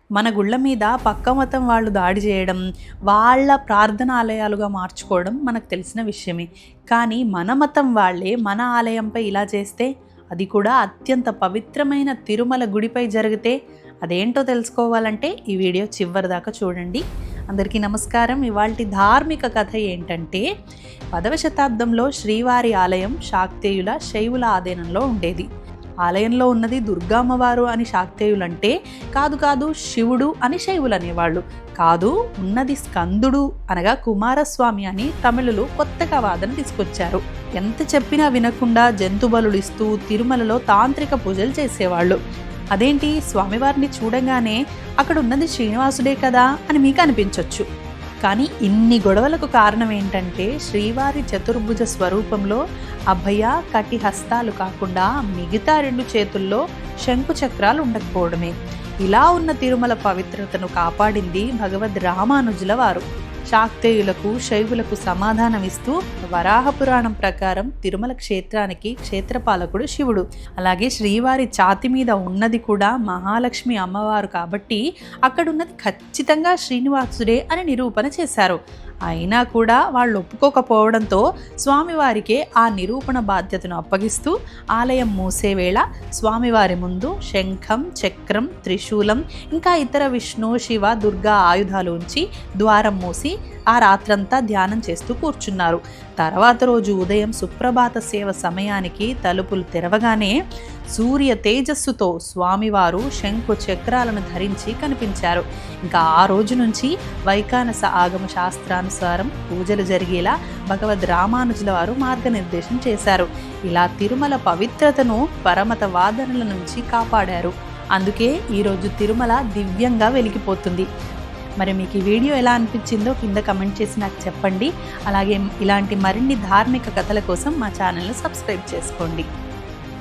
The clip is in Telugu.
మన గుళ్ళ మీద పక్క మతం వాళ్ళు దాడి చేయడం, వాళ్ళ ప్రార్థనాలయాలుగా మార్చుకోవడం మనకు తెలిసిన విషయమే. కానీ మన మతం వాళ్ళే మన ఆలయంపై ఇలా చేస్తే, అది కూడా అత్యంత పవిత్రమైన తిరుమల గుడిపై జరిగితే అదేంటో తెలుసుకోవాలంటే ఈ వీడియో చివరి దాకా చూడండి. అందరికీ నమస్కారం. ఇవాల్టి ధార్మిక కథ ఏంటంటే, 10వ శతాబ్దంలో శ్రీవారి ఆలయం శాక్తేయుల శైవుల ఆధీనంలో ఉండేది. ఆలయంలో ఉన్నది దుర్గామ్మవారు అని శాక్తేయులంటే, కాదు శివుడు అని శైవులు అనేవాళ్ళు. కాదు, ఉన్నది స్కందుడు అనగా కుమారస్వామి అని తమిళులు కొత్తగా వాదన తీసుకొచ్చారు. ఎంత చెప్పినా వినకుండా జంతు బలులు ఇస్తూ తిరుమలలో తాంత్రిక పూజలు చేసేవాళ్ళు. అదేంటి, స్వామివారిని చూడగానే అక్కడ ఉన్నది శ్రీనివాసుడే కదా అని మీకు అనిపించవచ్చు. కానీ ఇన్ని గొడవలకు కారణం ఏంటంటే, శ్రీవారి చతుర్భుజ స్వరూపంలో అభయ కటి హస్తాలు కాకుండా మిగతా 2 చేతుల్లో శంకు చక్రాలు ఉండకపోవడమే. ఇలా ఉన్న తిరుమల పవిత్రతను కాపాడింది భగవద్ రామానుజుల వారు. శాక్తేయులకు శైవులకు సమాధానమిస్తూ వరాహ పురాణం ప్రకారం తిరుమల క్షేత్రానికి క్షేత్రపాలకుడు శివుడు. అలాగే శ్రీవారి ఛాతి మీద ఉన్నది కూడా మహాలక్ష్మి అమ్మవారు కాబట్టి అక్కడున్నది ఖచ్చితంగా శ్రీనివాసుడే అని నిరూపణ చేశారు. అయినా కూడా వాళ్ళు ఒప్పుకోకపోవడంతో స్వామివారికే ఆ నిరూపణ బాధ్యతను అప్పగిస్తూ ఆలయం మూసే వేళ స్వామివారి ముందు శంఖం, చక్రం, త్రిశూలం ఇంకా ఇతర విష్ణు, శివ, దుర్గా ఆయుధాలు ఉంచి ద్వారం మూసి ఆ రాత్రంతా ధ్యానం చేస్తూ కూర్చున్నారు. తర్వాత రోజు ఉదయం సుప్రభాత సేవ సమయానికి తలుపులు తెరవగానే సూర్య తేజస్సుతో స్వామివారు శంకు చక్రాలను ధరించి కనిపించారు. ఇంకా ఆ రోజు నుంచి వైకానస ఆగమ శాస్త్రానుసారం పూజలు జరిగేలా భగవద్ రామానుజుల వారు మార్గనిర్దేశం చేశారు. ఇలా తిరుమల పవిత్రతను పరమత వాదనల నుంచి కాపాడారు. అందుకే ఈరోజు తిరుమల దివ్యంగా వెలిగిపోతుంది. మరి మీకు ఈ వీడియో ఎలా అనిపించిందో కింద కమెంట్ చేసి నాకు చెప్పండి. అలాగే ఇలాంటి మరిన్ని ధార్మిక కథల కోసం మా ఛానల్ని సబ్స్క్రైబ్ చేసుకోండి.